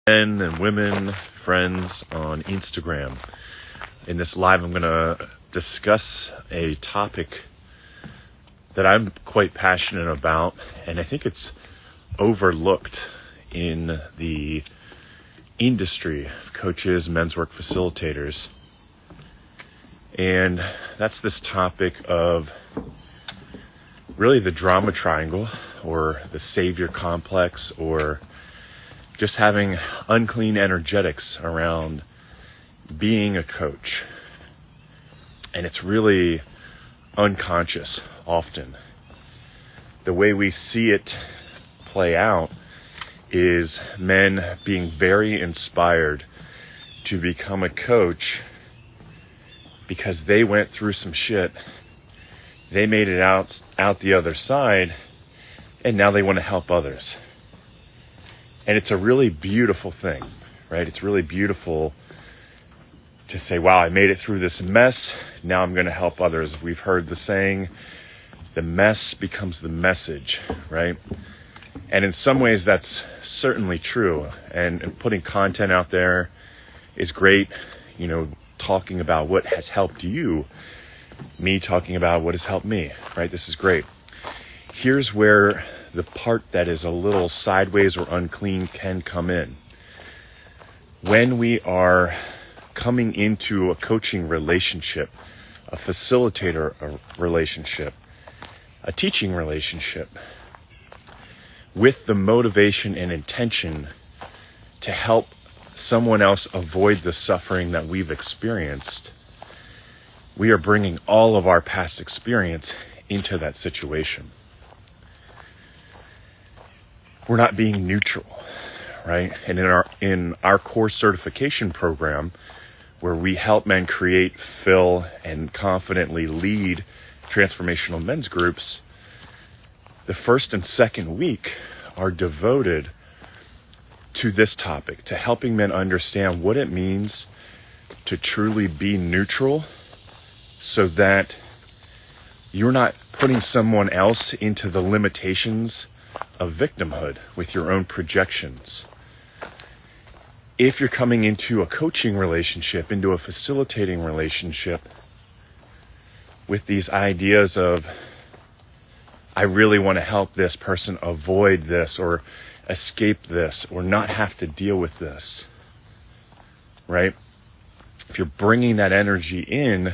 Men and women, friends on Instagram. In this live, I'm going to discuss a topic that I'm quite passionate about, and I think it's overlooked in the industry of coaches, men's work facilitators. And that's this topic of really the drama triangle, or the savior complex, or just having unclean energetics around being a coach. And it's really unconscious often. The way we see it play out is men being very inspired to become a coach because they went through some shit. They made it out the other side, and now they want to help others. And it's a really beautiful thing, right? It's really beautiful to say, wow, I made it through this mess. Now I'm going to help others. We've heard the saying, the mess becomes the message, right? And in some ways, that's certainly true. And putting content out there is great. You know, talking about what has helped you, me talking about what has helped me, right? This is great. Here's where the part that is a little sideways or unclean can come in. When we are coming into a coaching relationship, a facilitator relationship, a teaching relationship, with the motivation and intention to help someone else avoid the suffering that we've experienced, we are bringing all of our past experience into that situation. We're not being neutral, right? And in our core certification program, where we help men create, fill, and confidently lead transformational men's groups, the first and second week are devoted to this topic, to helping men understand what it means to truly be neutral, so that you're not putting someone else into the limitations of victimhood with your own projections. If you're coming into a coaching relationship, into a facilitating relationship with these ideas of, I really want to help this person avoid this or escape this or not have to deal with this, right? If you're bringing that energy in,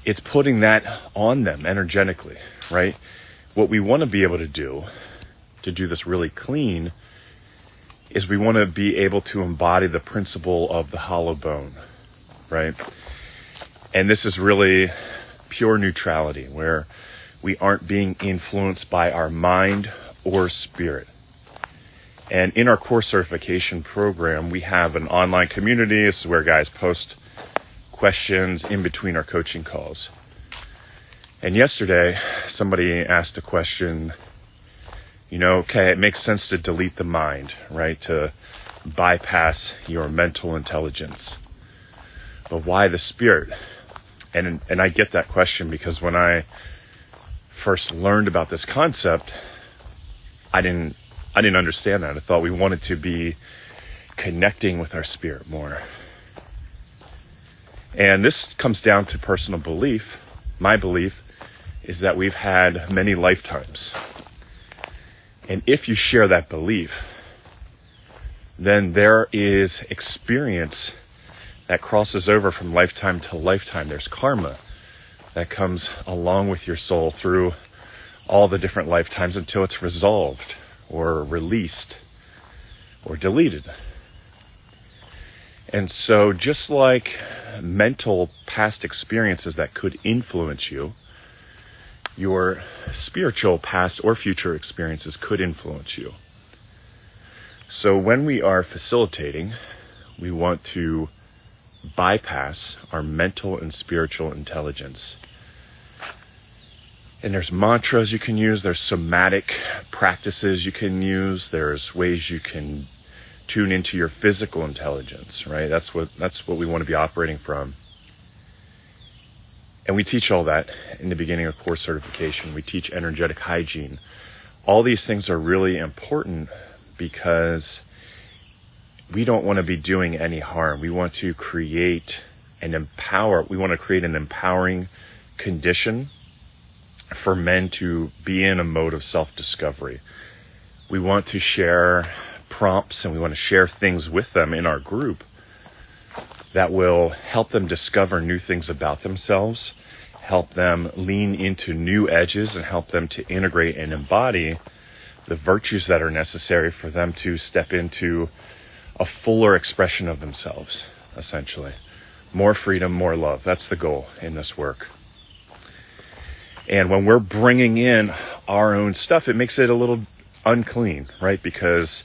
it's putting that on them energetically, right? What we want to be able to do this really clean, is we want to be able to embody the principle of the hollow bone, right? And this is really pure neutrality, where we aren't being influenced by our mind or spirit. And in our core certification program, we have an online community. This is where guys post questions in between our coaching calls. And yesterday, somebody asked a question, okay, it makes sense to delete the mind, right? To bypass your mental intelligence. But why the spirit? And I get that question because when I first learned about this concept, I didn't understand that. I thought we wanted to be connecting with our spirit more. And this comes down to personal belief. My belief is that we've had many lifetimes. And if you share that belief, then there is experience that crosses over from lifetime to lifetime. There's karma that comes along with your soul through all the different lifetimes until it's resolved or released or deleted. And so just like mental past experiences that could influence you, your spiritual past or future experiences could influence you. So when we are facilitating, we want to bypass our mental and spiritual intelligence. And there's mantras you can use, there's somatic practices you can use, there's ways you can tune into your physical intelligence, right? That's what we want to be operating from. And we teach all that in the beginning of core certification. We teach energetic hygiene. All these things are really important because we don't want to be doing any harm. We want to create an empowering condition for men to be in a mode of self-discovery. We want to share prompts and we want to share things with them in our group that will help them discover new things about themselves, help them lean into new edges, and help them to integrate and embody the virtues that are necessary for them to step into a fuller expression of themselves, essentially. More freedom, more love. That's the goal in this work. And when we're bringing in our own stuff, it makes it a little unclean, right? Because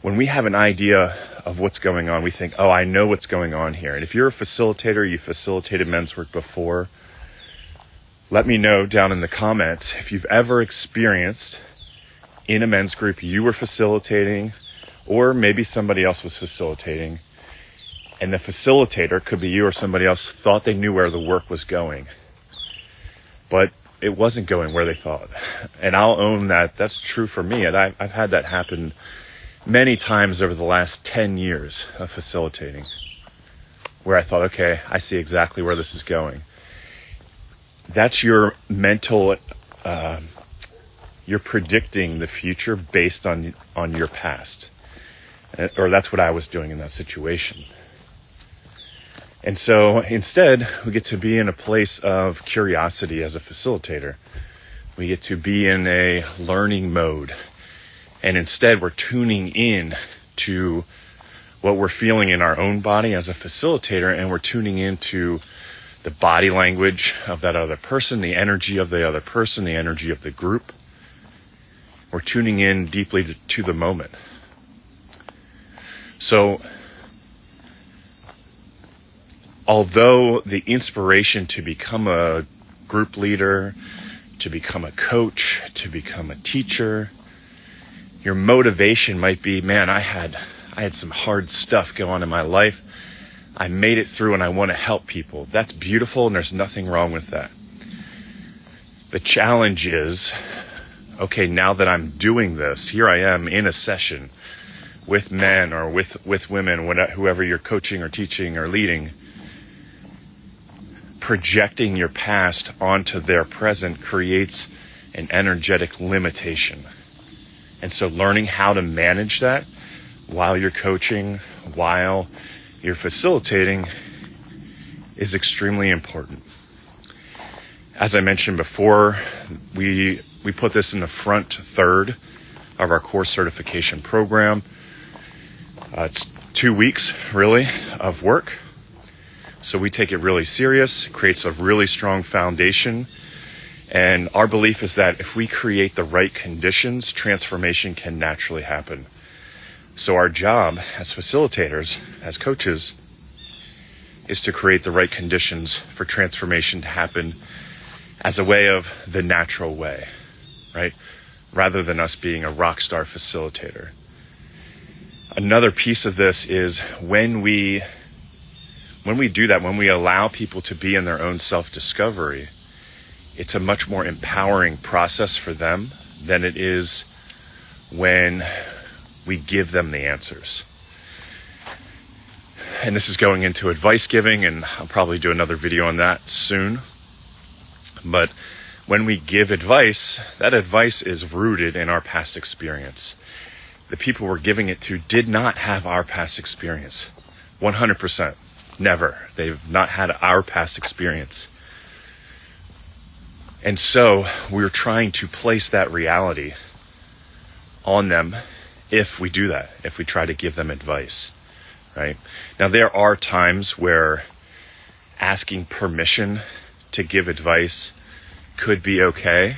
when we have an idea of what's going on, we think, oh, I know what's going on here. And if you're a facilitator, you facilitated men's work before, let me know down in the comments if you've ever experienced in a men's group you were facilitating, or maybe somebody else was facilitating, and the facilitator, could be you or somebody else, thought they knew where the work was going, but it wasn't going where they thought. And I'll own that. That's true for me. And I've had that happen many times over the last 10 years of facilitating, where I thought, okay, I see exactly where this is going. That's your mental, you're predicting the future based on your past. Or that's what I was doing in that situation. And so instead, we get to be in a place of curiosity as a facilitator. We get to be in a learning mode. And instead, we're tuning in to what we're feeling in our own body as a facilitator, and we're tuning into the body language of that other person, the energy of the other person, the energy of the group. We're tuning in deeply to the moment. So, although the inspiration to become a group leader, to become a coach, to become a teacher, your motivation might be, man, I had some hard stuff go on in my life. I made it through and I want to help people. That's beautiful and there's nothing wrong with that. The challenge is, okay, now that I'm doing this, here I am in a session with men or with women, whoever you're coaching or teaching or leading. Projecting your past onto their present creates an energetic limitation. And so learning how to manage that while you're coaching, while you're facilitating, is extremely important. As I mentioned before, we put this in the front third of our course certification program. It's 2 weeks, really, of work. So we take it really serious. It creates a really strong foundation. And our belief is that if we create the right conditions, transformation can naturally happen. So our job as facilitators, as coaches, is to create the right conditions for transformation to happen as a way of the natural way, right? Rather than us being a rock star facilitator. Another piece of this is when we do that, when we allow people to be in their own self-discovery, it's a much more empowering process for them than it is when we give them the answers. And this is going into advice giving, and I'll probably do another video on that soon. But when we give advice, that advice is rooted in our past experience. The people we're giving it to did not have our past experience. 100%. Never. They've not had our past experience. And so we're trying to place that reality on them if we do that, if we try to give them advice, right? Now, there are times where asking permission to give advice could be okay.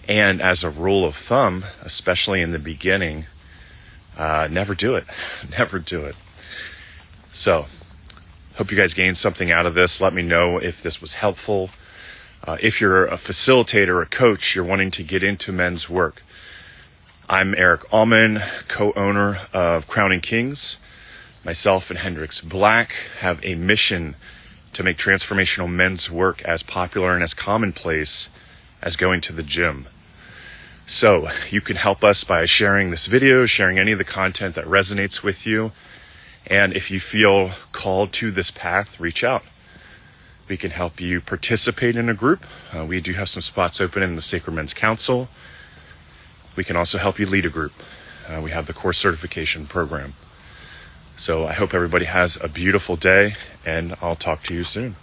And as a rule of thumb, especially in the beginning, never do it. Never do it. So, hope you guys gained something out of this. Let me know if this was helpful. If you're a facilitator, a coach, you're wanting to get into men's work. I'm Eric Aumen, co-owner of Crowning Kings. Myself and Hendrix Black have a mission to make transformational men's work as popular and as commonplace as going to the gym. So you can help us by sharing this video, sharing any of the content that resonates with you. And if you feel called to this path, reach out. We can help you participate in a group. We do have some spots open in the Sacred Men's Council. We can also help you lead a group. We have the course certification program. So I hope everybody has a beautiful day, and I'll talk to you soon.